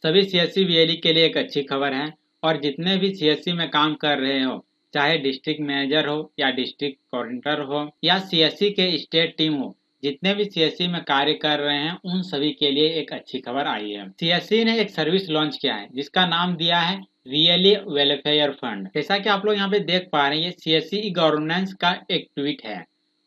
सभी CSC VLE के लिए एक अच्छी खबर है और जितने भी सीएससी में काम कर रहे हो, चाहे डिस्ट्रिक्ट मैनेजर हो या डिस्ट्रिक्ट कोऑर्डिनेटर हो या सीएससी के स्टेट टीम हो, जितने भी सीएससी में कार्य कर रहे हैं उन सभी के लिए एक अच्छी खबर आई है। सीएससी ने एक सर्विस लॉन्च किया है जिसका नाम दिया है वीएलई वेलफेयर फंड। जैसा कि आप लोग यहाँ पे देख पा रहे हैं, ये सीएससी ई गवर्नेंस का एक ट्वीट है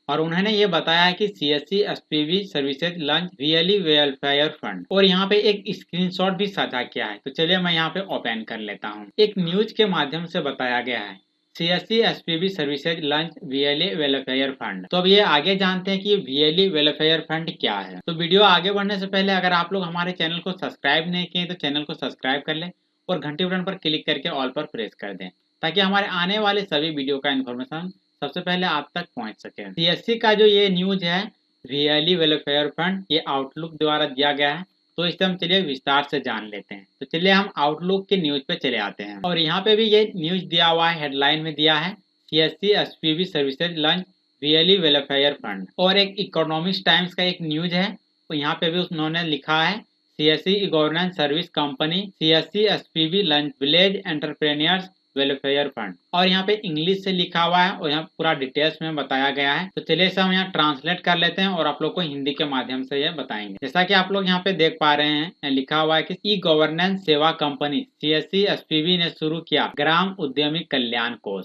और उन्होंने ये बताया है कि CSC SPV services launch VLE welfare fund और यहाँ पे एक स्क्रीनशॉट भी साझा किया है। तो चलिए मैं यहाँ पे ओपन कर लेता हूँ। एक न्यूज के माध्यम से बताया गया है CSC SPV services launch VLE welfare fund. तो अब ये आगे जानते हैं कि वीएलई वेलफेयर फंड क्या है। तो वीडियो आगे बढ़ने से पहले अगर आप लोग हमारे चैनल को सब्सक्राइब नहीं किए तो चैनल को सब्सक्राइब कर लें और घंटी बटन पर क्लिक करके ऑल पर प्रेस कर दें ताकि हमारे आने वाले सभी वीडियो का इन्फॉर्मेशन सबसे पहले आप तक पहुंच सके। सीएससी का जो ये न्यूज है वीएलई वेलफेयर फंड, ये आउटलुक द्वारा दिया गया है। तो इसे हम चलिए विस्तार से जान लेते हैं। तो चलिए हम आउटलुक के न्यूज पे चले आते हैं और यहाँ पे भी ये न्यूज दिया हुआ है, हेडलाइन में दिया है CSC SPV services launch VLE welfare fund. और एक इकोनॉमिक्स टाइम्स का एक न्यूज है तो यहाँ पे भी उन्होंने लिखा है CSC governance service company CSC SPV launch village entrepreneurs welfare fund. और यहाँ पे इंग्लिश से लिखा हुआ है और यहाँ पूरा डिटेल्स में बताया गया है। तो चलिए इसे हम यहाँ ट्रांसलेट कर लेते हैं और आप लोग को हिंदी के माध्यम से ये बताएंगे। जैसा कि आप लोग यहाँ पे देख पा रहे हैं, लिखा हुआ है कि ई गवर्नेंस सेवा कंपनी सीएससी एसपीवी ने शुरू किया ग्राम उद्यमी कल्याण कोष।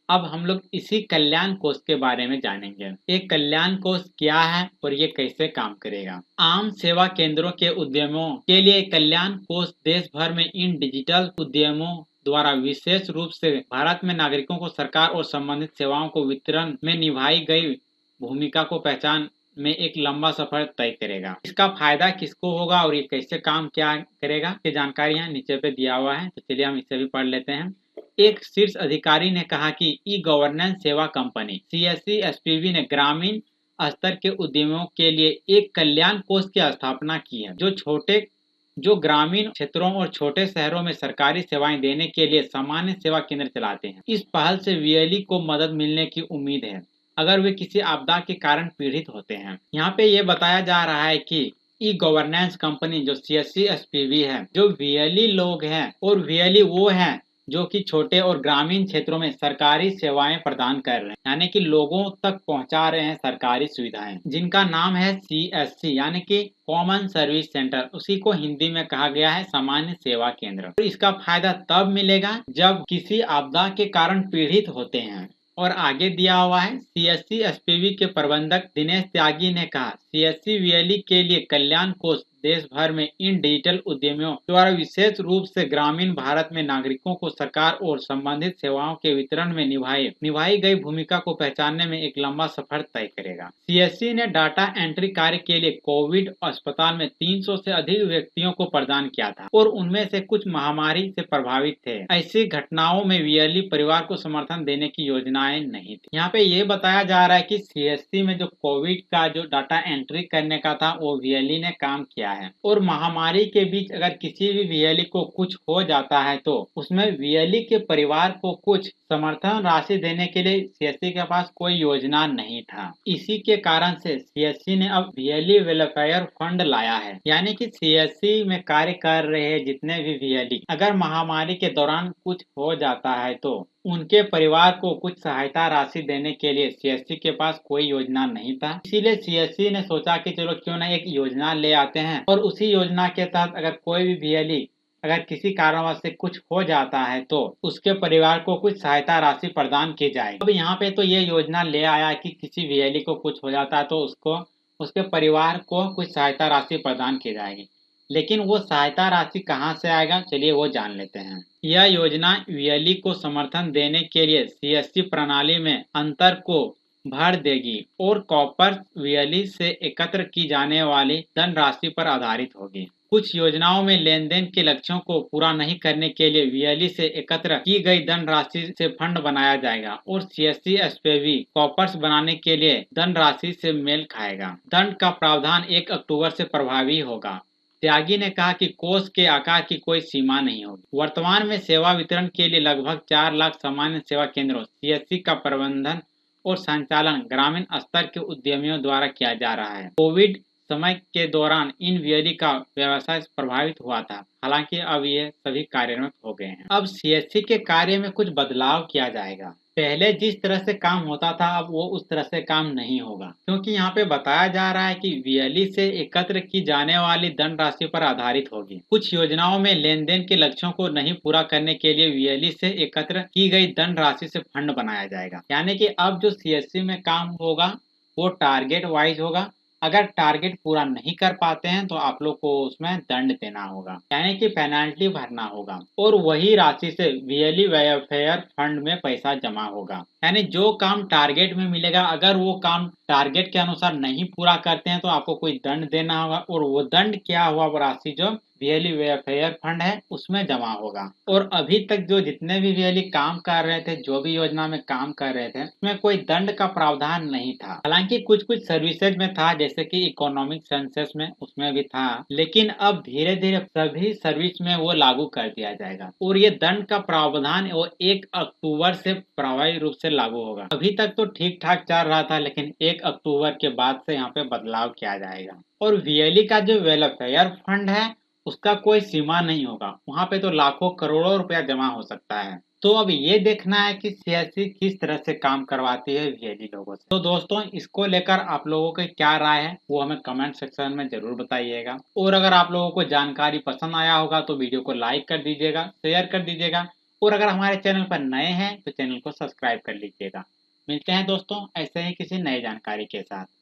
अब हम लोग इसी कल्याण कोष के बारे में जानेंगे। एक कल्याण कोष क्या है और ये कैसे काम करेगा। आम सेवा केंद्रों के उद्यमों के लिए कल्याण कोष देश भर में इन डिजिटल उद्यमों द्वारा विशेष रूप से भारत में नागरिकों को सरकार और संबंधित सेवाओं को वितरण में निभाई गई भूमिका को पहचान में एक लंबा सफर तय करेगा। इसका फायदा किसको होगा और ये कैसे काम क्या करेगा, ये जानकारी यहाँ नीचे पे दिया हुआ है। तो चलिए हम इसे भी पढ़ लेते हैं। एक शीर्ष अधिकारी ने कहा कि ई गवर्नेंस सेवा कंपनी सीएससी एसपीवी ने ग्रामीण स्तर के उद्यमियों के लिए एक कल्याण कोष की स्थापना की है जो ग्रामीण क्षेत्रों और छोटे शहरों में सरकारी सेवाएं देने के लिए सामान्य सेवा केंद्र चलाते हैं। इस पहल से वीएलई को मदद मिलने की उम्मीद है अगर वे किसी आपदा के कारण पीड़ित होते हैं। यहाँ पे ये बताया जा रहा है कि ई गवर्नेंस कंपनी जो सीएससी एसपीवी है, जो वीएलई लोग हैं और वीएलई वो हैं जो कि छोटे और ग्रामीण क्षेत्रों में सरकारी सेवाएं प्रदान कर रहे हैं, यानी कि लोगों तक पहुंचा रहे हैं सरकारी सुविधाएं, जिनका नाम है सीएससी यानी कि कॉमन सर्विस सेंटर। उसी को हिंदी में कहा गया है सामान्य सेवा केंद्र। तो इसका फायदा तब मिलेगा जब किसी आपदा के कारण पीड़ित होते हैं। और आगे दिया हुआ है सीएससी एसपीवी के प्रबंधक दिनेश त्यागी ने कहा सीएससी वीएलई के लिए कल्याण कोष देश भर में इन डिजिटल उद्यमियों द्वारा विशेष रूप से ग्रामीण भारत में नागरिकों को सरकार और संबंधित सेवाओं के वितरण में निभाई गई भूमिका को पहचानने में एक लंबा सफर तय करेगा। सीएससी ने डाटा एंट्री कार्य के लिए कोविड अस्पताल में 300 से अधिक व्यक्तियों को प्रदान किया था और उनमें से कुछ महामारी से प्रभावित थे। ऐसी घटनाओं में वीएलई परिवार को समर्थन देने की योजनाएं नहीं थी। यहाँ पे ये बताया जा रहा है कि सीएससी में जो कोविड का जो डाटा एंट्री करने का था वो वीएलई ने काम किया है और महामारी के बीच अगर किसी भी वीएलई को कुछ हो जाता है तो उसमें वीएलई के परिवार को कुछ समर्थन राशि देने के लिए सीएससी के पास कोई योजना नहीं था। इसी के कारण से सीएससी ने अब वीएलई वेलफेयर फंड लाया है, यानी कि सीएससी में कार्य कर रहे जितने भी वीएलई अगर महामारी के दौरान कुछ हो जाता है तो उनके परिवार को कुछ सहायता राशि देने के लिए सीएससी के पास कोई योजना नहीं था। इसीलिए सीएससी ने सोचा कि चलो क्यों ना एक योजना ले आते हैं और उसी योजना के तहत अगर कोई भी वीएलई अगर किसी कारणवश से कुछ हो जाता है तो उसके परिवार को कुछ सहायता राशि प्रदान की जाएगी। अब यहाँ पे तो ये योजना ले आया कि किसी वीएलई को कुछ हो जाता है तो उसके परिवार को कुछ सहायता राशि प्रदान की जाएगी, लेकिन वो सहायता राशि कहाँ से आएगा, चलिए वो जान लेते हैं। यह योजना वीएलई को समर्थन देने के लिए सीएससी प्रणाली में अंतर को भर देगी और कॉपर वीएलई से एकत्र की जाने वाली धनराशि पर आधारित होगी। कुछ योजनाओं में लेन देन के लक्ष्यों को पूरा नहीं करने के लिए वीएलई से एकत्र की गई धनराशि से फंड बनाया जाएगा और सीएससी एसपीवी कॉपर्स बनाने के लिए धनराशि से मेल खाएगा। दंड का प्रावधान 1 अक्टूबर से प्रभावी होगा। त्यागी ने कहा कि कोष के आकार की कोई सीमा नहीं होगी। वर्तमान में सेवा वितरण के लिए लगभग 4 लाख सामान्य सेवा केंद्रों सीएससी का प्रबंधन और संचालन ग्रामीण स्तर के उद्यमियों द्वारा किया जा रहा है। कोविड समय के दौरान इन वीएलई का व्यवसाय प्रभावित हुआ था। हालांकि अब ये सभी कार्यान्वित हो गए हैं। अब सीएससी के कार्य में कुछ बदलाव किया जाएगा। पहले जिस तरह से काम होता था अब वो उस तरह से काम नहीं होगा, क्योंकि यहाँ पे बताया जा रहा है कि वीएलई से एकत्र की जाने वाली धनराशि पर आधारित होगी। कुछ योजनाओं में लेन देन के लक्ष्यों को नहीं पूरा करने के लिए वीएलई से एकत्र की गई धनराशि से फंड बनाया जाएगा। यानी कि अब जो सीएससी में काम होगा वो टारगेट वाइज होगा। अगर टारगेट पूरा नहीं कर पाते हैं तो आप लोग को उसमें दंड देना होगा, यानी कि पेनाल्टी भरना होगा, और वही राशि से वीएलई वेलफेयर फंड में पैसा जमा होगा। यानी जो काम टारगेट में मिलेगा, अगर वो काम टारगेट के अनुसार नहीं पूरा करते हैं तो आपको कोई दंड देना होगा, और वो दंड क्या हुआ, वो राशि जो वीएलई वेलफेयर फंड है उसमें जमा होगा। और अभी तक जो जितने भी वीएलई काम कर रहे थे, जो भी योजना में काम कर रहे थे, उसमें कोई दंड का प्रावधान नहीं था। हालांकि कुछ कुछ सर्विसेज में था, जैसे कि इकोनॉमिक सेंसस में, उसमें भी था, लेकिन अब धीरे धीरे सभी सर्विस में वो लागू कर दिया जाएगा। और ये दंड का प्रावधान वो 1 अक्टूबर से प्रभावी रूप से लागू होगा। अभी तक तो ठीक ठाक चल रहा था, लेकिन 1 अक्टूबर के बाद से यहाँ पे बदलाव किया जाएगा। और वीएलई का जो वेलफेयर फंड है उसका कोई सीमा नहीं होगा, वहाँ पे तो लाखों करोड़ों रुपया जमा हो सकता है। तो अब ये देखना है कि सीएससी किस तरह से काम करवाती है वीएलई लोगों से। तो दोस्तों, इसको लेकर आप लोगों की क्या राय है वो हमें कमेंट सेक्शन में जरूर बताइएगा। और अगर आप लोगों को जानकारी पसंद आया होगा तो वीडियो को लाइक कर दीजिएगा, शेयर कर दीजिएगा, और अगर हमारे चैनल पर नए हैं तो चैनल को सब्सक्राइब कर लीजिएगा। मिलते हैं दोस्तों ऐसे ही किसी नई जानकारी के साथ।